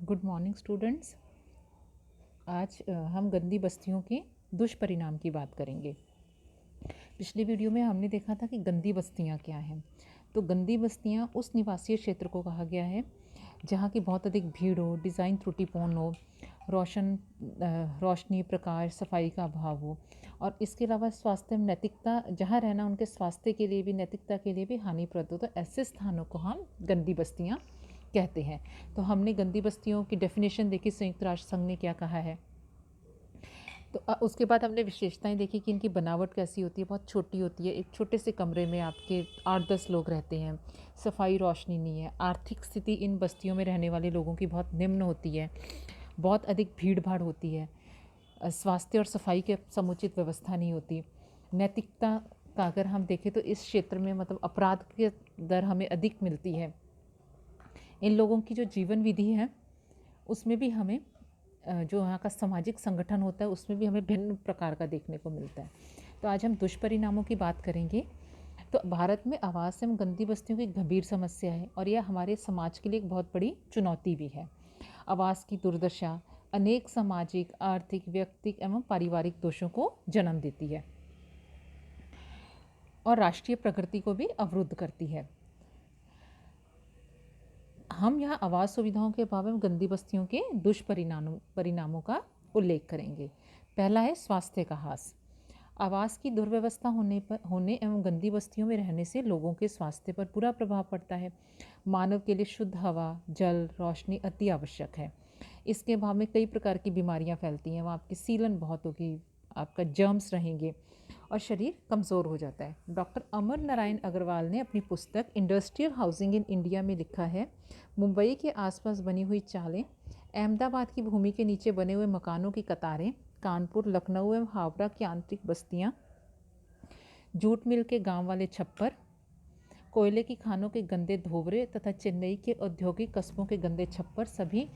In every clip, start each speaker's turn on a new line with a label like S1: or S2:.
S1: Good morning students. आज हम गंदी बस्तियों के दुष्परिणाम की बात करेंगे। पिछले वीडियो में हमने देखा था कि गंदी बस्तियां क्या हैं। तो गंदी बस्तियां उस निवासीय क्षेत्र को कहा गया है जहाँ की बहुत अधिक भीड़ हो, डिज़ाइन त्रुटिपूर्ण हो, रोशनी, प्रकाश, सफाई का अभाव हो और इसके अलावा स्वास्थ्य में नैतिकता, जहाँ रहना उनके स्वास्थ्य के लिए भी, नैतिकता के लिए भी हानिप्रद हो, तो ऐसे स्थानों को हम गंदी बस्तियाँ कहते हैं। तो हमने गंदी बस्तियों की डेफिनेशन देखी, संयुक्त राष्ट्र संघ ने क्या कहा है। तो उसके बाद हमने विशेषताएं देखी कि इनकी बनावट कैसी होती है। बहुत छोटी होती है, एक छोटे से कमरे में आपके 8-10 लोग रहते हैं, सफाई, रोशनी नहीं है, आर्थिक स्थिति इन बस्तियों में रहने वाले लोगों की बहुत निम्न होती है, बहुत अधिक भीड़ भाड़ होती है, स्वास्थ्य और सफाई की समुचित व्यवस्था नहीं होती। नैतिकता का अगर हम देखें तो इस क्षेत्र में मतलब अपराध की दर हमें अधिक मिलती है। इन लोगों की जो जीवन विधि है उसमें भी हमें जो यहाँ का सामाजिक संगठन होता है उसमें भी हमें भिन्न प्रकार का देखने को मिलता है। तो आज हम दुष्परिणामों की बात करेंगे। तो भारत में आवास एवं गंदी बस्तियों की गंभीर समस्या है और यह हमारे समाज के लिए एक बहुत बड़ी चुनौती भी है। आवास की दुर्दशा अनेक सामाजिक, आर्थिक, व्यक्तिगत एवं पारिवारिक दोषों को जन्म देती है और राष्ट्रीय प्रगति को भी अवरुद्ध करती है। हम यहाँ आवास सुविधाओं के अभाव में गंदी बस्तियों के दुष्परिणामों का उल्लेख करेंगे। पहला है स्वास्थ्य का ह्रास। आवास की दुर्व्यवस्था होने एवं गंदी बस्तियों में रहने से लोगों के स्वास्थ्य पर बुरा प्रभाव पड़ता है। मानव के लिए शुद्ध हवा, जल, रोशनी अति आवश्यक है। इसके अभाव में कई प्रकार की बीमारियां फैलती हैं। वहाँ आपकी सीलन बहुत होगी, आपका जर्म्स रहेंगे और शरीर कमज़ोर हो जाता है। डॉक्टर अमर नारायण अग्रवाल ने अपनी पुस्तक इंडस्ट्रियल हाउसिंग इन इंडिया में लिखा है, मुंबई के आसपास बनी हुई चालें, अहमदाबाद की भूमि के नीचे बने हुए मकानों की कतारें, कानपुर, लखनऊ एवं हावड़ा की आंतरिक बस्तियाँ, जूट मिल के गांव वाले छप्पर, कोयले की खानों के गंदे धोवरे तथा चेन्नई के औद्योगिक कस्बों के गंदे छप्पर सभी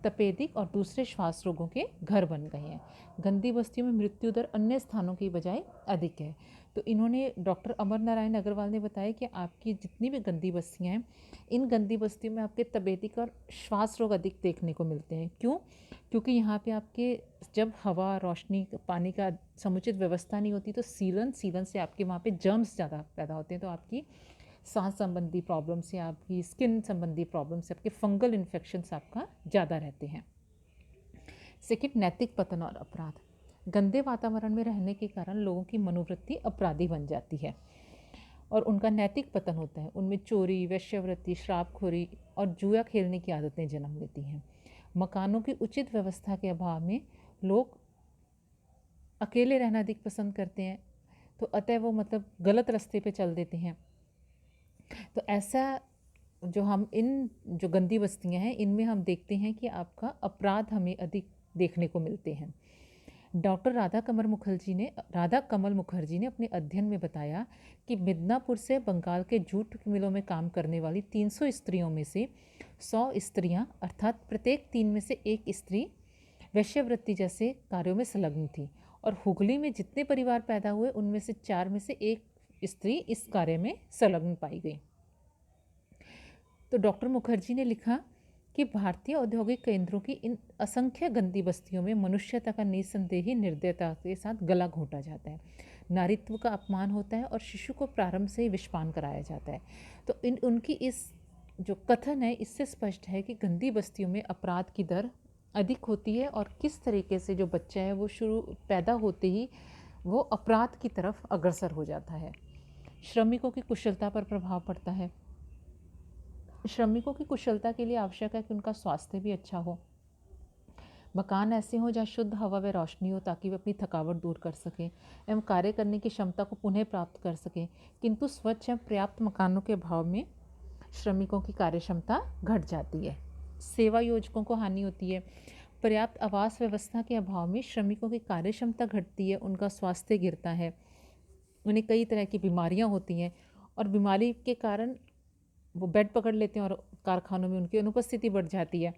S1: तपेदिक और दूसरे श्वास रोगों के घर बन गए हैं। गंदी बस्तियों में मृत्यु दर अन्य स्थानों की बजाय अधिक है। तो इन्होंने, डॉक्टर अमर नारायण अग्रवाल ने बताया कि आपकी जितनी भी गंदी बस्तियाँ हैं, इन गंदी बस्तियों में आपके तपेदिक और श्वास रोग अधिक देखने को मिलते हैं। क्यों? क्योंकि यहाँ पे आपके जब हवा, रोशनी, पानी का समुचित व्यवस्था नहीं होती तो सीलन से आपके वहाँ पे जर्म्स ज़्यादा पैदा होते हैं। तो आपकी सांस संबंधी प्रॉब्लम से, आपकी स्किन संबंधी प्रॉब्लम से, आपके फंगल इन्फेक्शंस आपका ज़्यादा रहते हैं। सेकेंड, नैतिक पतन और अपराध। गंदे वातावरण में रहने के कारण लोगों की मनोवृत्ति अपराधी बन जाती है और उनका नैतिक पतन होता है। उनमें चोरी, वेश्यावृत्ति, शराबखोरी और जुआ खेलने की आदतें जन्म लेती हैं। मकानों की उचित व्यवस्था के अभाव में लोग अकेले रहना अधिक पसंद करते हैं, तो अतः वो मतलब गलत रास्ते पे चल देते हैं। तो ऐसा जो हम इन जो गंदी बस्तियां हैं इनमें हम देखते हैं कि आपका अपराध हमें अधिक देखने को मिलते हैं। डॉक्टर राधा कमल मुखर्जी ने अपने अध्ययन में बताया कि मिदनापुर से बंगाल के जूट मिलों में काम करने वाली 300 स्त्रियों में से 100 स्त्रियां, अर्थात प्रत्येक 3 में से एक स्त्री वेश्यावृत्ति जैसे कार्यों में संलग्न थी और हुगली में जितने परिवार पैदा हुए उनमें से 4 में से एक स्त्री इस कार्य में संलग्न पाई गई। तो डॉक्टर मुखर्जी ने लिखा कि भारतीय औद्योगिक केंद्रों की इन असंख्य गंदी बस्तियों में मनुष्यता का निस्संदेही निर्दयता के साथ गला घोंटा जाता है, नारीत्व का अपमान होता है और शिशु को प्रारंभ से ही विषपान कराया जाता है। तो उनकी इस जो कथन है इससे स्पष्ट है कि गंदी बस्तियों में अपराध की दर अधिक होती है और किस तरीके से जो बच्चा है वो पैदा होते ही वो अपराध की तरफ अग्रसर हो जाता है। श्रमिकों की कुशलता पर प्रभाव पड़ता है। श्रमिकों की कुशलता के लिए आवश्यक है कि उनका स्वास्थ्य भी अच्छा हो, मकान ऐसे हों जहाँ शुद्ध हवा व रोशनी हो ताकि वे अपनी थकावट दूर कर सकें एवं कार्य करने की क्षमता को पुनः प्राप्त कर सकें। किंतु स्वच्छ एवं पर्याप्त मकानों के अभाव में श्रमिकों की कार्य क्षमता घट जाती है। सेवा योजकों को हानि होती है। पर्याप्त आवास व्यवस्था के अभाव में श्रमिकों की कार्य क्षमता घटती है, उनका स्वास्थ्य गिरता है, उन्हें कई तरह की बीमारियां होती हैं और बीमारी के कारण वो बेड पकड़ लेते हैं और कारखानों में उनकी अनुपस्थिति बढ़ जाती है।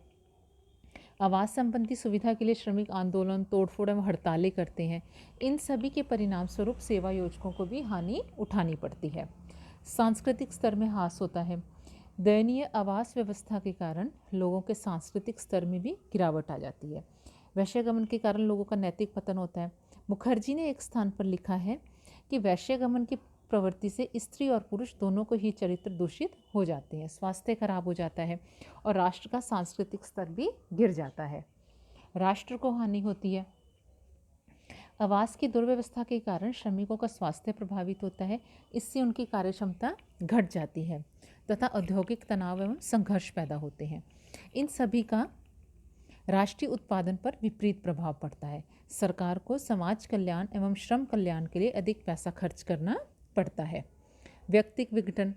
S1: आवास संबंधी सुविधा के लिए श्रमिक आंदोलन, तोड़फोड़ एवं हड़तालें करते हैं। इन सभी के परिणाम स्वरूप सेवा योजकों को भी हानि उठानी पड़ती है। सांस्कृतिक स्तर में ह्रास होता है। दयनीय आवास व्यवस्था के कारण लोगों के सांस्कृतिक स्तर में भी गिरावट आ जाती है। वैश्यगमन के कारण लोगों का नैतिक पतन होता है। मुखर्जी ने एक स्थान पर लिखा है कि वैश्यगमन की प्रवृत्ति से स्त्री और पुरुष दोनों को ही चरित्र दूषित हो जाते हैं, स्वास्थ्य खराब हो जाता है और राष्ट्र का सांस्कृतिक स्तर भी गिर जाता है, राष्ट्र को हानि होती है। आवास की दुर्व्यवस्था के कारण श्रमिकों का स्वास्थ्य प्रभावित होता है, इससे उनकी कार्यक्षमता घट जाती है तथा औद्योगिक तनाव एवं संघर्ष पैदा होते हैं। इन सभी का राष्ट्रीय उत्पादन पर विपरीत प्रभाव पड़ता है। सरकार को समाज कल्याण एवं श्रम कल्याण के लिए अधिक पैसा खर्च करना पड़ता है। व्यक्तिक विघटन।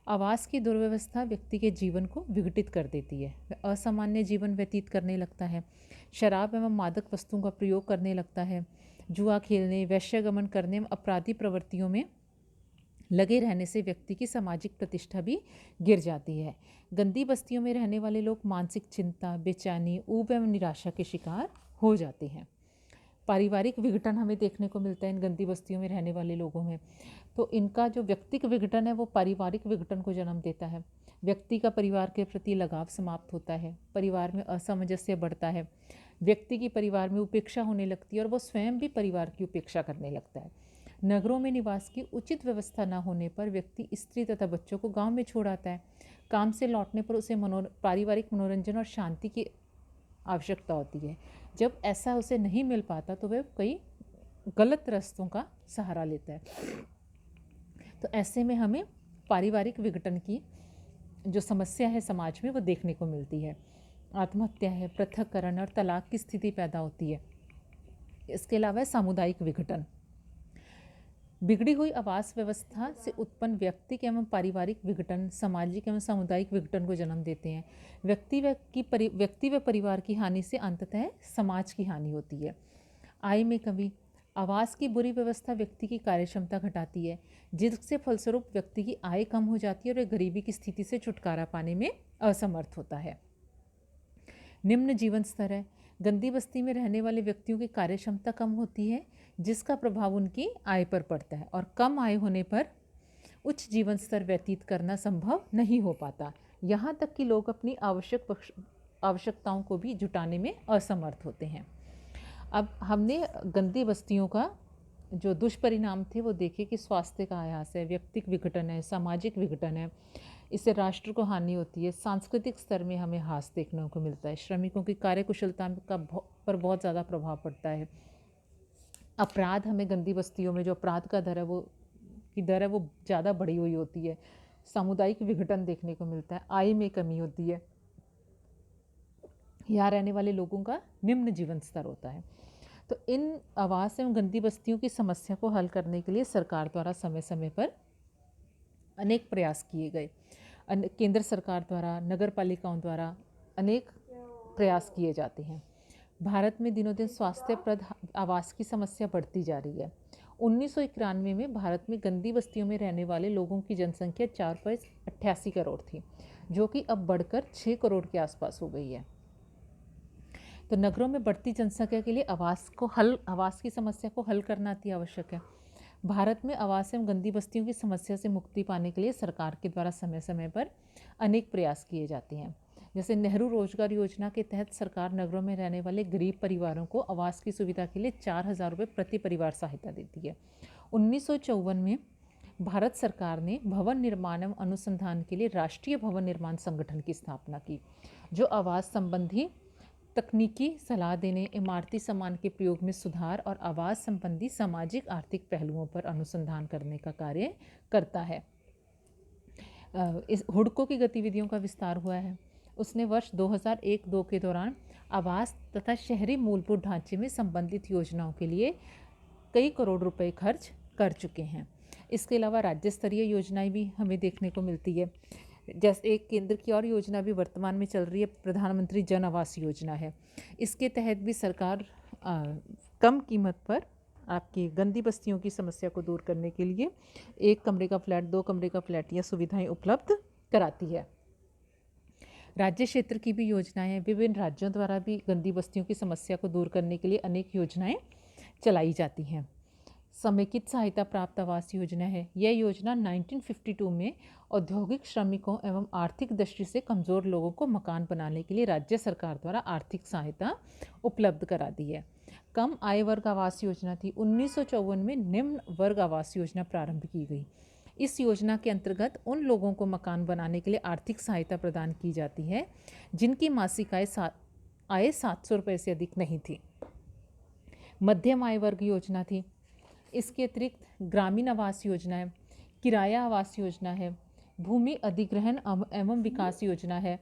S1: आवास की दुर्व्यवस्था व्यक्ति के जीवन को विघटित कर देती है। वह असामान्य जीवन व्यतीत करने लगता है, शराब एवं मादक वस्तुओं का प्रयोग करने लगता है, जुआ खेलने, वैश्यगमन करने एवं अपराधी प्रवृत्तियों में लगे रहने से व्यक्ति की सामाजिक प्रतिष्ठा भी गिर जाती है। गंदी बस्तियों में रहने वाले लोग मानसिक चिंता, बेचैनी, ऊब एवं निराशा के शिकार हो जाते हैं। पारिवारिक विघटन हमें देखने को मिलता है इन गंदी बस्तियों में रहने वाले लोगों में। तो इनका जो व्यक्तिक विघटन है वो पारिवारिक विघटन को जन्म देता है। व्यक्ति का परिवार के प्रति लगाव समाप्त होता है, परिवार में असमंजस्य बढ़ता है, व्यक्ति की परिवार में उपेक्षा होने लगती है और वो स्वयं भी परिवार की उपेक्षा करने लगता है। नगरों में निवास की उचित व्यवस्था न होने पर व्यक्ति स्त्री तथा बच्चों को गांव में छोड़ आता है। काम से लौटने पर उसे पारिवारिक मनोरंजन और शांति की आवश्यकता होती है। जब ऐसा उसे नहीं मिल पाता तो वह कई गलत रास्तों का सहारा लेता है। तो ऐसे में हमें पारिवारिक विघटन की जो समस्या है समाज में वो देखने को मिलती है। आत्महत्या है, पृथक्करण और तलाक की स्थिति पैदा होती है। इसके अलावा सामुदायिक विघटन। बिगड़ी हुई आवास व्यवस्था से उत्पन्न व्यक्तिक एवं पारिवारिक विघटन सामाजिक एवं सामुदायिक विघटन को जन्म देते हैं। व्यक्ति व परिवार की हानि से अंततः समाज की हानि होती है। आय में कमी। आवास की बुरी व्यवस्था व्यक्ति की कार्यक्षमता घटाती है, जिससे फलस्वरूप व्यक्ति की आय कम हो जाती है और वह गरीबी की स्थिति से छुटकारा पाने में असमर्थ होता है। निम्न जीवन स्तर है। गंदी बस्ती में रहने वाले व्यक्तियों की कार्यक्षमता कम होती है, जिसका प्रभाव उनकी आय पर पड़ता है और कम आय होने पर उच्च जीवन स्तर व्यतीत करना संभव नहीं हो पाता। यहाँ तक कि लोग अपनी आवश्यकताओं को भी जुटाने में असमर्थ होते हैं। अब हमने गंदी बस्तियों का जो दुष्परिणाम थे वो देखे कि स्वास्थ्य का आयास है, व्यक्तिक विघटन है, सामाजिक विघटन है, इससे राष्ट्र को हानि होती है। सांस्कृतिक स्तर में हमें ह्रास देखने को मिलता है, श्रमिकों की कार्यकुशलता पर बहुत ज़्यादा प्रभाव पड़ता है। अपराध, हमें गंदी बस्तियों में जो अपराध का दर है वो ज़्यादा बढ़ी हुई होती है। सामुदायिक विघटन देखने को मिलता है, आय में कमी होती है, यहाँ रहने वाले लोगों का निम्न जीवन स्तर होता है। तो इन आवास एवं गंदी बस्तियों की समस्या को हल करने के लिए सरकार द्वारा समय समय पर अनेक प्रयास किए गए। केंद्र सरकार द्वारा, नगर पालिकाओं द्वारा अनेक प्रयास किए जाते हैं। भारत में दिनों दिन स्वास्थ्यप्रद आवास की समस्या बढ़ती जा रही है। 1991 में भारत में गंदी बस्तियों में रहने वाले लोगों की जनसंख्या 4.88 करोड़ थी, जो कि अब बढ़कर 6 करोड़ के आसपास हो गई है। तो नगरों में बढ़ती जनसंख्या के लिए आवास की समस्या को हल करना अति आवश्यक है। भारत में आवास एवं गंदी बस्तियों की समस्या से मुक्ति पाने के लिए सरकार के द्वारा समय समय पर अनेक प्रयास किए जाते हैं। जैसे नेहरू रोजगार योजना के तहत सरकार नगरों में रहने वाले गरीब परिवारों को आवास की सुविधा के लिए 4,000 रुपये प्रति परिवार सहायता देती है। 1954 में भारत सरकार ने भवन निर्माण एवं अनुसंधान के लिए राष्ट्रीय भवन निर्माण संगठन की स्थापना की, जो आवास संबंधी तकनीकी सलाह देने, इमारती सामान के प्रयोग में सुधार और आवास संबंधी सामाजिक आर्थिक पहलुओं पर अनुसंधान करने का कार्य करता है। इस हुडको की गतिविधियों का विस्तार हुआ है। उसने वर्ष 2001-2 के दौरान आवास तथा शहरी मूलभूत ढांचे में संबंधित योजनाओं के लिए कई करोड़ रुपए खर्च कर चुके हैं। इसके अलावा राज्य स्तरीय योजनाएं भी हमें देखने को मिलती है। जैसे एक केंद्र की और योजना भी वर्तमान में चल रही है, प्रधानमंत्री जन आवास योजना है। इसके तहत भी सरकार कम कीमत पर आपकी गंदी बस्तियों की समस्या को दूर करने के लिए 1 कमरे का फ्लैट, 2 कमरे का फ्लैट या सुविधाएं उपलब्ध कराती है। राज्य क्षेत्र की भी योजनाएं हैं। विभिन्न राज्यों द्वारा भी गंदी बस्तियों की समस्या को दूर करने के लिए अनेक योजनाएं चलाई जाती हैं। समेकित सहायता प्राप्त आवास योजना है। यह योजना 1952 में औद्योगिक श्रमिकों एवं आर्थिक दृष्टि से कमज़ोर लोगों को मकान बनाने के लिए राज्य सरकार द्वारा आर्थिक सहायता उपलब्ध करा दी है। कम आय वर्ग आवास योजना थी। 1954 में निम्न वर्ग आवास योजना प्रारंभ की गई। इस योजना के अंतर्गत उन लोगों को मकान बनाने के लिए आर्थिक सहायता प्रदान की जाती है जिनकी मासिक आय 700 रुपये से अधिक नहीं थी। मध्यम आय वर्ग योजना थी। इसके अतिरिक्त ग्रामीण आवास योजना है, किराया आवास योजना है, भूमि अधिग्रहण एवं विकास योजना है,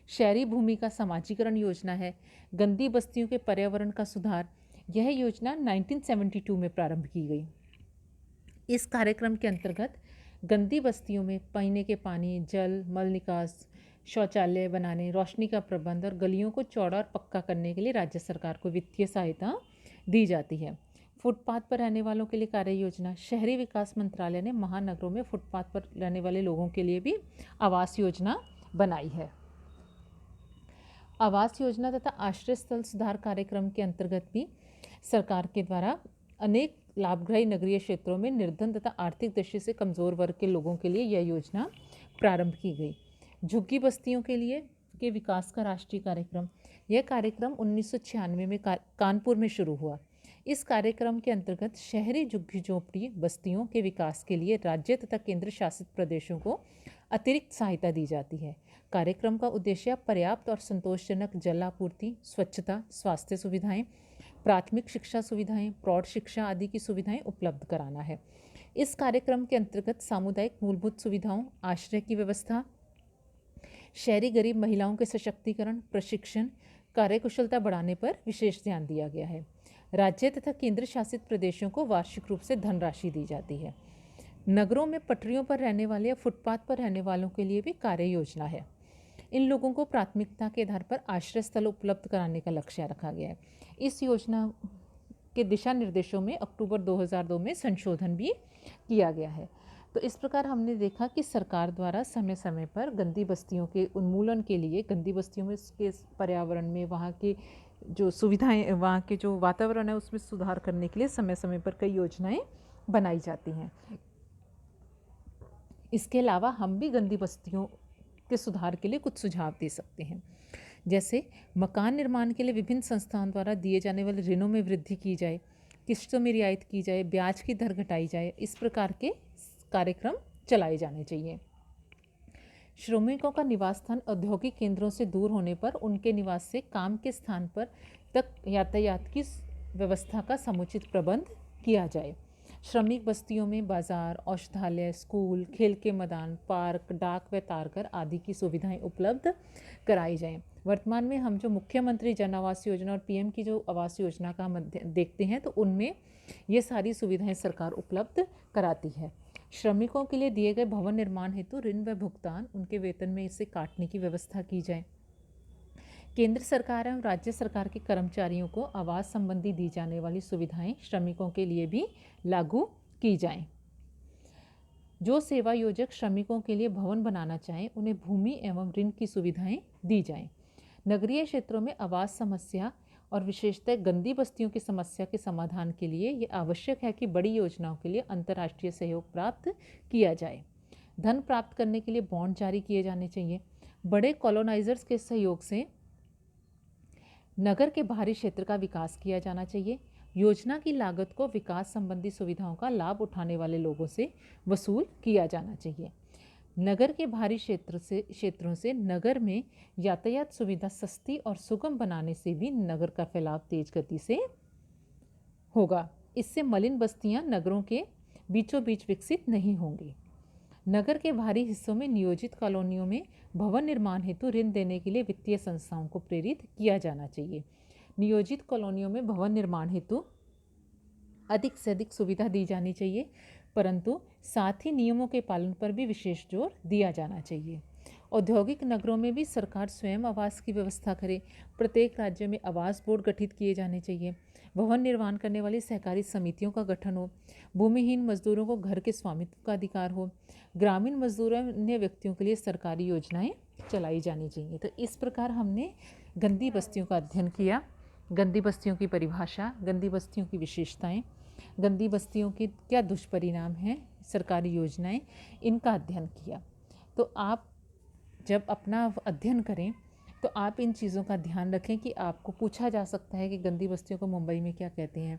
S1: शहरी भूमि का समाजीकरण योजना है, गंदी बस्तियों के पर्यावरण का सुधार। यह योजना 1972 में प्रारंभ की गई। इस कार्यक्रम के अंतर्गत गंदी बस्तियों में पीने के पानी, जल, मल निकास, शौचालय बनाने, रोशनी का प्रबंध और गलियों को चौड़ा और पक्का करने के लिए राज्य सरकार को वित्तीय सहायता दी जाती है। फुटपाथ पर रहने वालों के लिए कार्य योजना। शहरी विकास मंत्रालय ने महानगरों में फुटपाथ पर रहने वाले लोगों के लिए भी आवास योजना बनाई है। आवास योजना तथा आश्रय स्थल सुधार कार्यक्रम के अंतर्गत भी सरकार के द्वारा अनेक लाभग्राही नगरीय क्षेत्रों में निर्धन तथा आर्थिक दृष्टि से कमज़ोर वर्ग के लोगों के लिए यह योजना प्रारंभ की गई। झुग्गी बस्तियों के लिए के विकास का राष्ट्रीय कार्यक्रम। यह कार्यक्रम 1996 में कानपुर में शुरू हुआ। इस कार्यक्रम के अंतर्गत शहरी झुग्गी झोंपड़ी बस्तियों के विकास के लिए राज्य तथा केंद्र शासित प्रदेशों को अतिरिक्त सहायता दी जाती है। कार्यक्रम का उद्देश्य पर्याप्त और संतोषजनक जल आपूर्ति, स्वच्छता, स्वास्थ्य सुविधाएं, प्राथमिक शिक्षा सुविधाएं, प्रौढ़ शिक्षा आदि की सुविधाएं उपलब्ध कराना है। इस कार्यक्रम के अंतर्गत सामुदायिक मूलभूत सुविधाओं, आश्रय की व्यवस्था, शहरी गरीब महिलाओं के सशक्तिकरण, प्रशिक्षण, कार्यकुशलता बढ़ाने पर विशेष ध्यान दिया गया है। राज्य तथा केंद्र शासित प्रदेशों को वार्षिक रूप से धनराशि दी जाती है। नगरों में पटरियों पर रहने वाले या फुटपाथ पर रहने वालों के लिए भी कार्य योजना है। इन लोगों को प्राथमिकता के आधार पर आश्रय स्थल उपलब्ध कराने का लक्ष्य रखा गया है। इस योजना के दिशा निर्देशों में अक्टूबर 2002 में संशोधन भी किया गया है। तो इस प्रकार हमने देखा कि सरकार द्वारा समय समय पर गंदी बस्तियों के उन्मूलन के लिए, गंदी बस्तियों में के पर्यावरण में वहाँ की जो सुविधाएं, वहाँ के जो वातावरण है उसमें सुधार करने के लिए समय समय पर कई योजनाएं बनाई जाती हैं। इसके अलावा हम भी गंदी बस्तियों के सुधार के लिए कुछ सुझाव दे सकते हैं। जैसे मकान निर्माण के लिए विभिन्न संस्थाओं द्वारा दिए जाने वाले ऋणों में वृद्धि की जाए, किस्तों में रियायत की जाए, ब्याज की दर घटाई जाए। इस प्रकार के कार्यक्रम चलाए जाने चाहिए। श्रमिकों का निवास स्थान औद्योगिक केंद्रों से दूर होने पर उनके निवास से काम के स्थान पर तक यातायात की व्यवस्था का समुचित प्रबंध किया जाए। श्रमिक बस्तियों में बाजार, औषधालय, स्कूल, खेल के मैदान, पार्क, डाक व तारघर आदि की सुविधाएं उपलब्ध कराई जाएं। वर्तमान में हम जो मुख्यमंत्री जन आवास योजना और पीएम की जो आवास योजना का हम देखते हैं तो उनमें ये सारी सुविधाएं सरकार उपलब्ध कराती है। श्रमिकों के लिए दिए गए भवन निर्माण हेतु ऋण व भुगतान उनके वेतन में इसे काटने की व्यवस्था की जाए। केंद्र सरकार एवं राज्य सरकार के कर्मचारियों को आवास संबंधी दी जाने वाली सुविधाएं श्रमिकों के लिए भी लागू की जाएं। जो सेवा योजक श्रमिकों के लिए भवन बनाना चाहें उन्हें भूमि एवं ऋण की सुविधाएं दी जाएं। नगरीय क्षेत्रों में आवास समस्या और विशेषतः गंदी बस्तियों की समस्या के समाधान के लिए ये आवश्यक है कि बड़ी योजनाओं के लिए अंतर्राष्ट्रीय सहयोग प्राप्त किया जाए। धन प्राप्त करने के लिए बॉन्ड जारी किए जाने चाहिए। बड़े कॉलोनाइजर्स के सहयोग से नगर के बाहरी क्षेत्र का विकास किया जाना चाहिए। योजना की लागत को विकास संबंधी सुविधाओं का लाभ उठाने वाले लोगों से वसूल किया जाना चाहिए। नगर के बाहरी क्षेत्रों से नगर में यातायात सुविधा सस्ती और सुगम बनाने से भी नगर का फैलाव तेज गति से होगा। इससे मलिन बस्तियां नगरों के बीचों बीच विकसित नहीं होंगी। नगर के बाहरी हिस्सों में नियोजित कॉलोनियों में भवन निर्माण हेतु ऋण देने के लिए वित्तीय संस्थाओं को प्रेरित किया जाना चाहिए। नियोजित कॉलोनियों में भवन निर्माण हेतु अधिक से अधिक सुविधा दी जानी चाहिए, परंतु साथ ही नियमों के पालन पर भी विशेष जोर दिया जाना चाहिए। औद्योगिक नगरों में भी सरकार स्वयं आवास की व्यवस्था करे। प्रत्येक राज्य में आवास बोर्ड गठित किए जाने चाहिए। भवन निर्माण करने वाली सहकारी समितियों का गठन हो। भूमिहीन मजदूरों को घर के स्वामित्व का अधिकार हो। ग्रामीण मजदूरों अन्य व्यक्तियों के लिए सरकारी योजनाएं चलाई जानी चाहिए। तो इस प्रकार हमने गंदी बस्तियों का अध्ययन किया, गंदी बस्तियों की परिभाषा, गंदी बस्तियों की विशेषताएं, गंदी बस्तियों के क्या दुष्परिणाम हैं, सरकारी योजनाएं, इनका अध्ययन किया। तो आप जब अपना अध्ययन करें तो आप इन चीज़ों का ध्यान रखें कि आपको पूछा जा सकता है कि गंदी बस्तियों को मुंबई में क्या कहते हैं,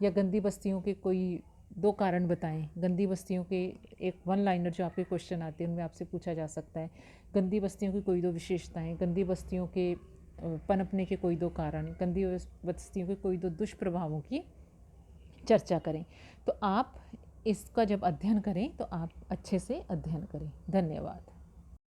S1: या गंदी बस्तियों के कोई 2 कारण बताएं। गंदी बस्तियों के एक वन लाइनर जो आपके क्वेश्चन आते हैं उनमें आपसे पूछा जा सकता है। गंदी बस्तियों की कोई 2 विशेषताएं, गंदी बस्तियों के पनपने के कोई 2 कारण, गंदी बस्तियों के कोई 2 दुष्प्रभावों की चर्चा करें। तो आप इसका जब अध्ययन करें तो आप अच्छे से अध्ययन करें। धन्यवाद।